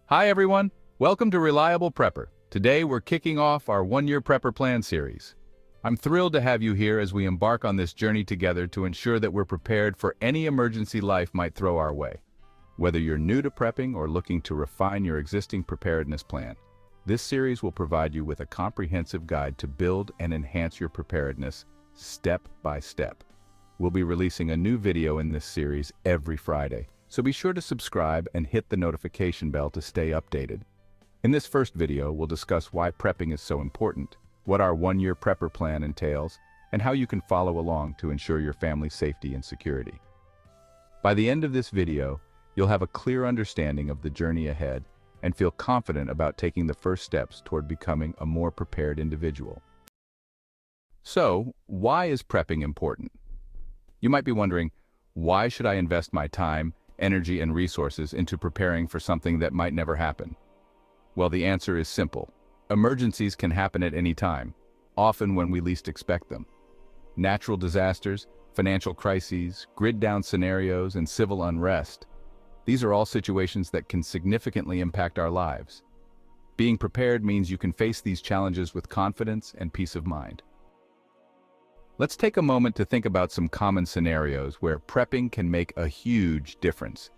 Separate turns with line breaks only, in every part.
Hi everyone, welcome to Reliable Prepper. Today we're kicking off our one-year Prepper Plan series. I'm thrilled to have you here as we embark on this journey together to ensure that we're prepared for any emergency life might throw our way. Whether you're new to prepping or looking to refine your existing preparedness plan, this series will provide you with a comprehensive guide to build and enhance your preparedness step by step. We'll be releasing a new video in this series every Friday, so be sure to subscribe and hit the notification bell to stay updated. In this first video, we'll discuss why prepping is so important, what our one-year prepper plan entails, and how you can follow along to ensure your family's safety and security. By the end of this video, you'll have a clear understanding of the journey ahead and feel confident about taking the first steps toward becoming a more prepared individual. So, why is prepping important? You might be wondering, why should I invest my time, energy, and resources into preparing for something that might never happen? Well, the answer is simple. Emergencies can happen at any time, often when we least expect them. Natural disasters, financial crises, grid-down scenarios, and civil unrest. These are all situations that can significantly impact our lives. Being prepared means you can face these challenges with confidence and peace of mind. Let's take a moment to think about some common scenarios where prepping can make a huge difference.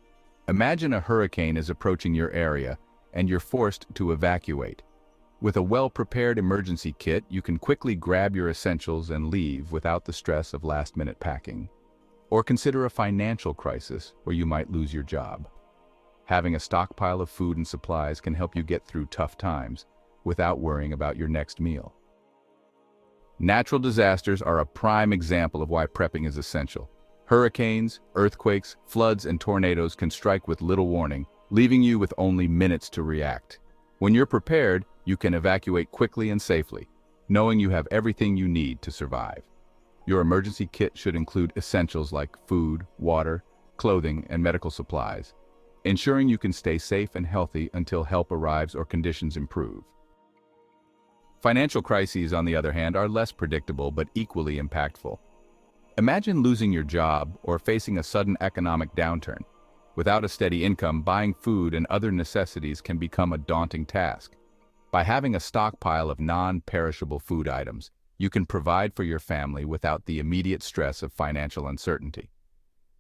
Imagine a hurricane is approaching your area and you're forced to evacuate. With a well-prepared emergency kit, you can quickly grab your essentials and leave without the stress of last-minute packing. Or consider a financial crisis where you might lose your job. Having a stockpile of food and supplies can help you get through tough times without worrying about your next meal. Natural disasters are a prime example of why prepping is essential. Hurricanes, earthquakes, floods, and tornadoes can strike with little warning, leaving you with only minutes to react. When you're prepared, you can evacuate quickly and safely, knowing you have everything you need to survive. Your emergency kit should include essentials like food, water, clothing, and medical supplies, ensuring you can stay safe and healthy until help arrives or conditions improve. Financial crises, on the other hand, are less predictable but equally impactful. Imagine losing your job or facing a sudden economic downturn. Without a steady income, buying food and other necessities can become a daunting task. By having a stockpile of non-perishable food items, you can provide for your family without the immediate stress of financial uncertainty.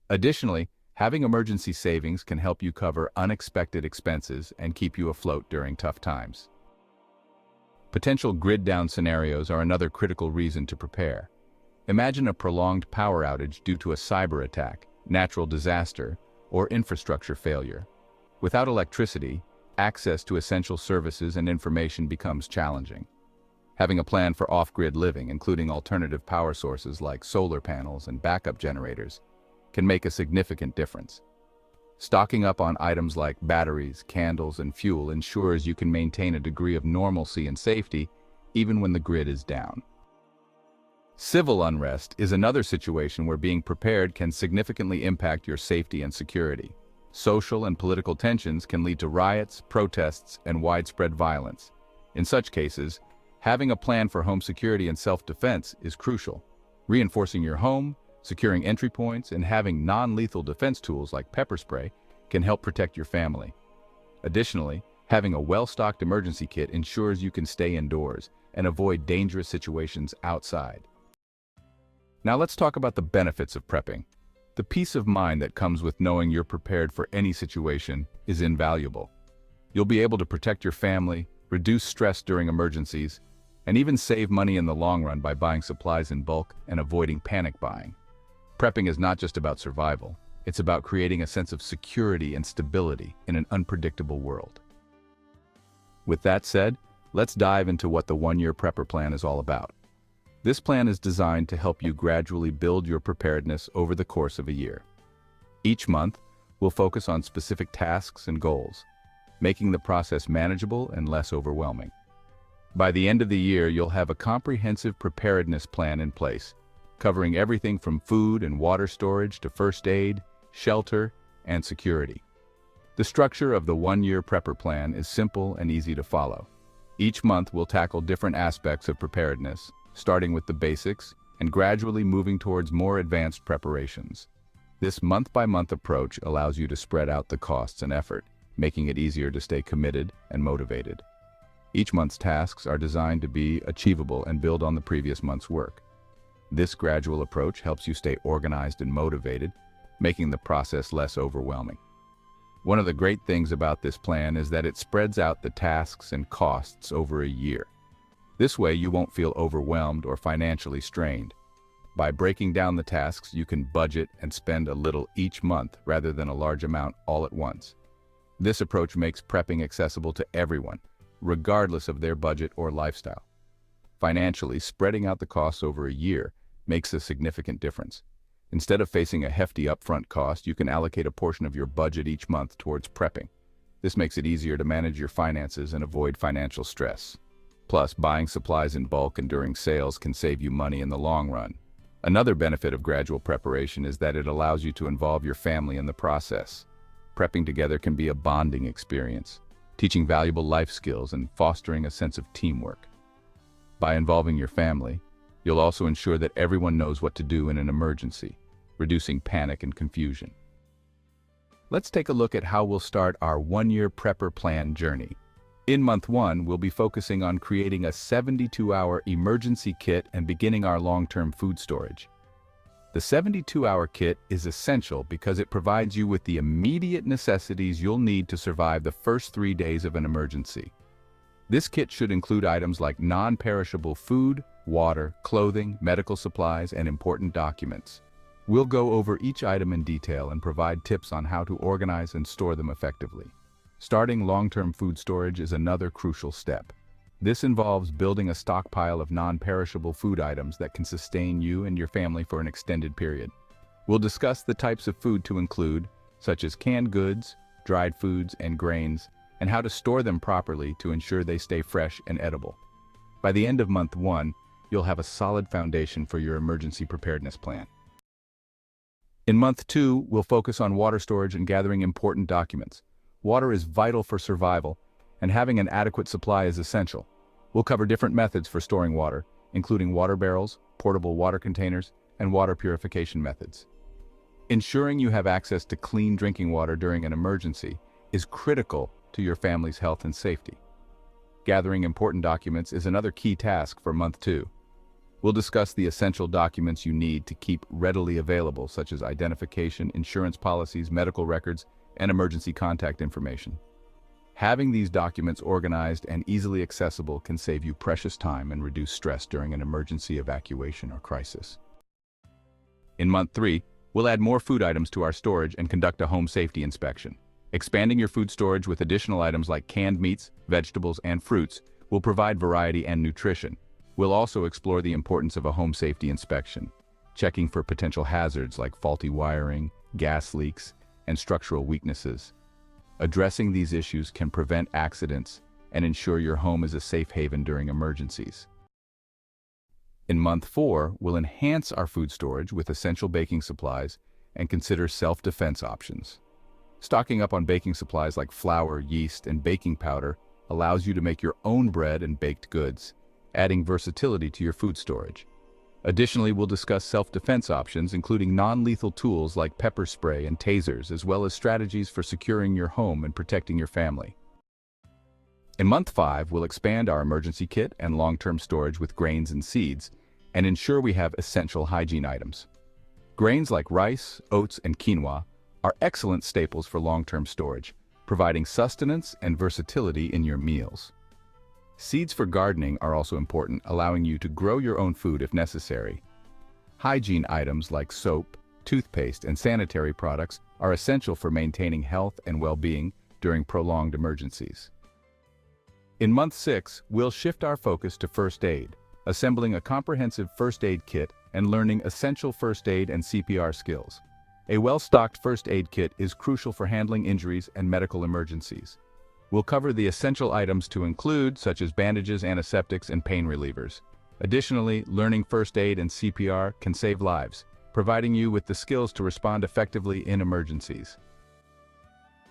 Additionally, having emergency savings can help you cover unexpected expenses and keep you afloat during tough times. Potential grid-down scenarios are another critical reason to prepare. Imagine a prolonged power outage due to a cyber attack, natural disaster, or infrastructure failure. Without electricity, access to essential services and information becomes challenging. Having a plan for off-grid living, including alternative power sources like solar panels and backup generators, can make a significant difference. Stocking up on items like batteries, candles, and fuel ensures you can maintain a degree of normalcy and safety even when the grid is down. Civil unrest is another situation where being prepared can significantly impact your safety and security. Social and political tensions can lead to riots, protests, and widespread violence. In such cases, having a plan for home security and self-defense is crucial. Reinforcing your home, securing entry points, and having non-lethal defense tools like pepper spray can help protect your family. Additionally, having a well-stocked emergency kit ensures you can stay indoors and avoid dangerous situations outside. Now let's talk about the benefits of prepping. The peace of mind that comes with knowing you're prepared for any situation is invaluable. You'll be able to protect your family, reduce stress during emergencies, and even save money in the long run by buying supplies in bulk and avoiding panic buying. Prepping is not just about survival, it's about creating a sense of security and stability in an unpredictable world. With that said, let's dive into what the one-year prepper plan is all about. This plan is designed to help you gradually build your preparedness over the course of a year. Each month, we'll focus on specific tasks and goals, making the process manageable and less overwhelming. By the end of the year, you'll have a comprehensive preparedness plan in place, covering everything from food and water storage to first aid, shelter, and security. The structure of the one-year prepper plan is simple and easy to follow. Each month we'll tackle different aspects of preparedness, starting with the basics and gradually moving towards more advanced preparations. This month-by-month approach allows you to spread out the costs and effort, making it easier to stay committed and motivated. Each month's tasks are designed to be achievable and build on the previous month's work. This gradual approach helps you stay organized and motivated, making the process less overwhelming. One of the great things about this plan is that it spreads out the tasks and costs over a year. This way, you won't feel overwhelmed or financially strained. By breaking down the tasks, you can budget and spend a little each month rather than a large amount all at once. This approach makes prepping accessible to everyone, regardless of their budget or lifestyle. Financially, spreading out the costs over a year makes a significant difference. Instead of facing a hefty upfront cost, you can allocate a portion of your budget each month towards prepping. This makes it easier to manage your finances and avoid financial stress. Plus, buying supplies in bulk and during sales can save you money in the long run. Another benefit of gradual preparation is that it allows you to involve your family in the process. Prepping together can be a bonding experience, teaching valuable life skills and fostering a sense of teamwork. By involving your family, you'll also ensure that everyone knows what to do in an emergency, reducing panic and confusion. Let's take a look at how we'll start our one-year prepper plan journey. In month 1, we'll be focusing on creating a 72-hour emergency kit and beginning our long-term food storage. The 72-hour kit is essential because it provides you with the immediate necessities you'll need to survive the first 3 days of an emergency. This kit should include items like non-perishable food, water, clothing, medical supplies, and important documents. We'll go over each item in detail and provide tips on how to organize and store them effectively. Starting long-term food storage is another crucial step. This involves building a stockpile of non-perishable food items that can sustain you and your family for an extended period. We'll discuss the types of food to include, such as canned goods, dried foods, and grains, and how to store them properly to ensure they stay fresh and edible. By the end of month 1, you'll have a solid foundation for your emergency preparedness plan. In month 2, we'll focus on water storage and gathering important documents. Water is vital for survival, and having an adequate supply is essential. We'll cover different methods for storing water, including water barrels, portable water containers, and water purification methods. Ensuring you have access to clean drinking water during an emergency is critical to your family's health and safety. Gathering important documents is another key task for month 2. We'll discuss the essential documents you need to keep readily available, such as identification, insurance policies, medical records, and emergency contact information. Having these documents organized and easily accessible can save you precious time and reduce stress during an emergency evacuation or crisis. In month 3, we'll add more food items to our storage and conduct a home safety inspection. Expanding your food storage with additional items like canned meats, vegetables, and fruits will provide variety and nutrition. We'll also explore the importance of a home safety inspection, checking for potential hazards like faulty wiring, gas leaks, and structural weaknesses. Addressing these issues can prevent accidents and ensure your home is a safe haven during emergencies. In month 4, we'll enhance our food storage with essential baking supplies and consider self-defense options. Stocking up on baking supplies like flour, yeast, and baking powder allows you to make your own bread and baked goods, adding versatility to your food storage. Additionally, we'll discuss self-defense options, including non-lethal tools like pepper spray and tasers, as well as strategies for securing your home and protecting your family. In month 5, we'll expand our emergency kit and long-term storage with grains and seeds, and ensure we have essential hygiene items. Grains like rice, oats, and quinoa are excellent staples for long-term storage, providing sustenance and versatility in your meals. Seeds for gardening are also important, allowing you to grow your own food if necessary. Hygiene items like soap, toothpaste, and sanitary products are essential for maintaining health and well-being during prolonged emergencies. In month 6, we'll shift our focus to first aid, assembling a comprehensive first aid kit and learning essential first aid and CPR skills. A well-stocked first aid kit is crucial for handling injuries and medical emergencies. We'll cover the essential items to include, such as bandages, antiseptics, and pain relievers. Additionally, learning first aid and CPR can save lives, providing you with the skills to respond effectively in emergencies.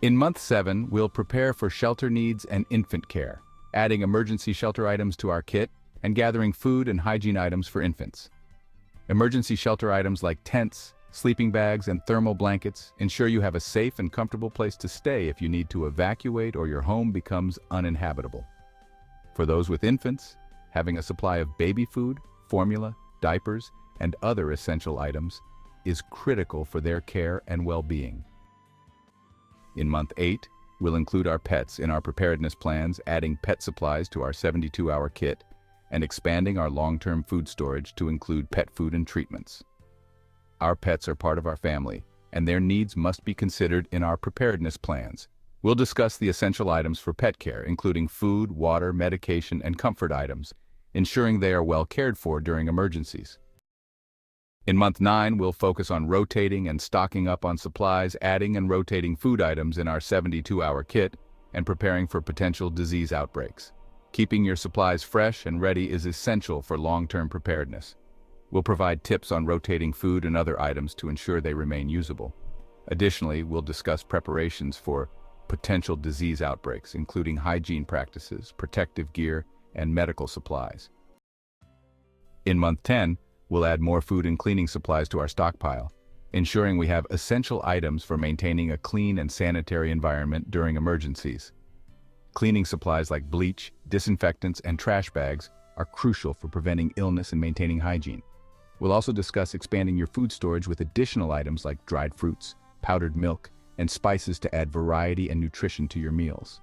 In month 7, we'll prepare for shelter needs and infant care, adding emergency shelter items to our kit and gathering food and hygiene items for infants. Emergency shelter items like tents, sleeping bags, and thermal blankets ensure you have a safe and comfortable place to stay if you need to evacuate or your home becomes uninhabitable. For those with infants, having a supply of baby food, formula, diapers, and other essential items is critical for their care and well-being. In month 8, we'll include our pets in our preparedness plans, adding pet supplies to our 72-hour kit and expanding our long-term food storage to include pet food and treatments. Our pets are part of our family, and their needs must be considered in our preparedness plans. We'll discuss the essential items for pet care, including food, water, medication, and comfort items, ensuring they are well cared for during emergencies. In month 9, we'll focus on rotating and stocking up on supplies, adding and rotating food items in our 72-hour kit, and preparing for potential disease outbreaks. Keeping your supplies fresh and ready is essential for long-term preparedness. We'll provide tips on rotating food and other items to ensure they remain usable. Additionally, we'll discuss preparations for potential disease outbreaks, including hygiene practices, protective gear, and medical supplies. In month 10, we'll add more food and cleaning supplies to our stockpile, ensuring we have essential items for maintaining a clean and sanitary environment during emergencies. Cleaning supplies like bleach, disinfectants, and trash bags are crucial for preventing illness and maintaining hygiene. We'll also discuss expanding your food storage with additional items like dried fruits, powdered milk, and spices to add variety and nutrition to your meals.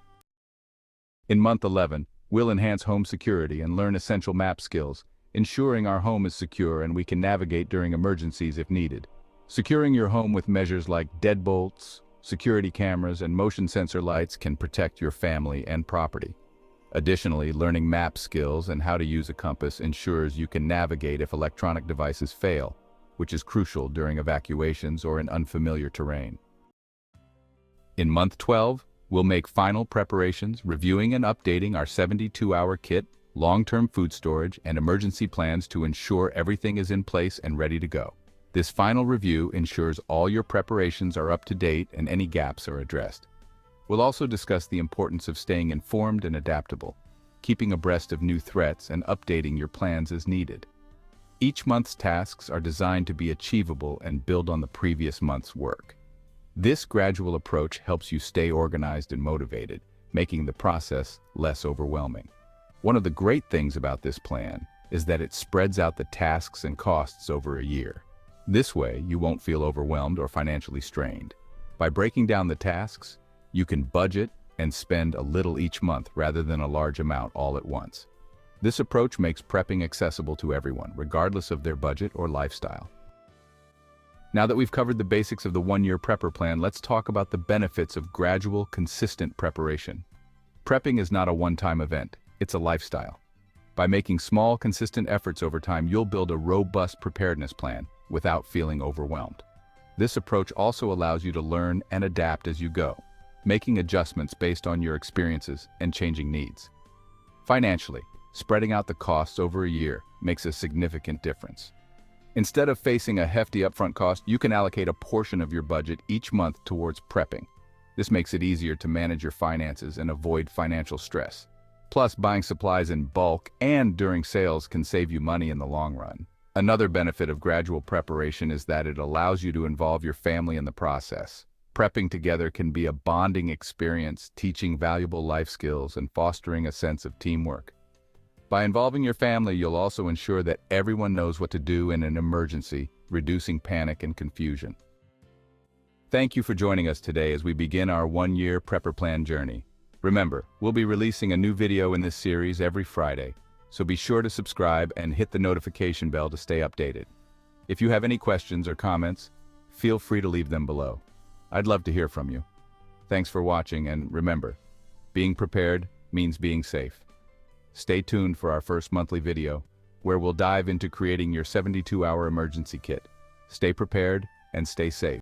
In month 11, we'll enhance home security and learn essential map skills, ensuring our home is secure and we can navigate during emergencies if needed. Securing your home with measures like deadbolts, security cameras, and motion sensor lights can protect your family and property. Additionally, learning map skills and how to use a compass ensures you can navigate if electronic devices fail, which is crucial during evacuations or in unfamiliar terrain. In month 12, we'll make final preparations, reviewing and updating our 72-hour kit, long-term food storage, and emergency plans to ensure everything is in place and ready to go. This final review ensures all your preparations are up to date and any gaps are addressed. We'll also discuss the importance of staying informed and adaptable, keeping abreast of new threats and updating your plans as needed. Each month's tasks are designed to be achievable and build on the previous month's work. This gradual approach helps you stay organized and motivated, making the process less overwhelming. One of the great things about this plan is that it spreads out the tasks and costs over a year. This way, you won't feel overwhelmed or financially strained. By breaking down the tasks, you can budget and spend a little each month rather than a large amount all at once. This approach makes prepping accessible to everyone, regardless of their budget or lifestyle. Now that we've covered the basics of the one-year prepper plan, let's talk about the benefits of gradual, consistent preparation. Prepping is not a one-time event, it's a lifestyle. By making small, consistent efforts over time, you'll build a robust preparedness plan without feeling overwhelmed. This approach also allows you to learn and adapt as you go, making adjustments based on your experiences and changing needs. Financially, spreading out the costs over a year makes a significant difference. Instead of facing a hefty upfront cost, you can allocate a portion of your budget each month towards prepping. This makes it easier to manage your finances and avoid financial stress. Plus, buying supplies in bulk and during sales can save you money in the long run. Another benefit of gradual preparation is that it allows you to involve your family in the process. Prepping together can be a bonding experience, teaching valuable life skills and fostering a sense of teamwork. By involving your family, you'll also ensure that everyone knows what to do in an emergency, reducing panic and confusion. Thank you for joining us today as we begin our one-year prepper plan journey. Remember, we'll be releasing a new video in this series every Friday, so be sure to subscribe and hit the notification bell to stay updated. If you have any questions or comments, feel free to leave them below. I'd love to hear from you. Thanks for watching, and remember, being prepared means being safe. Stay tuned for our first monthly video, where we'll dive into creating your 72-hour emergency kit. Stay prepared and stay safe.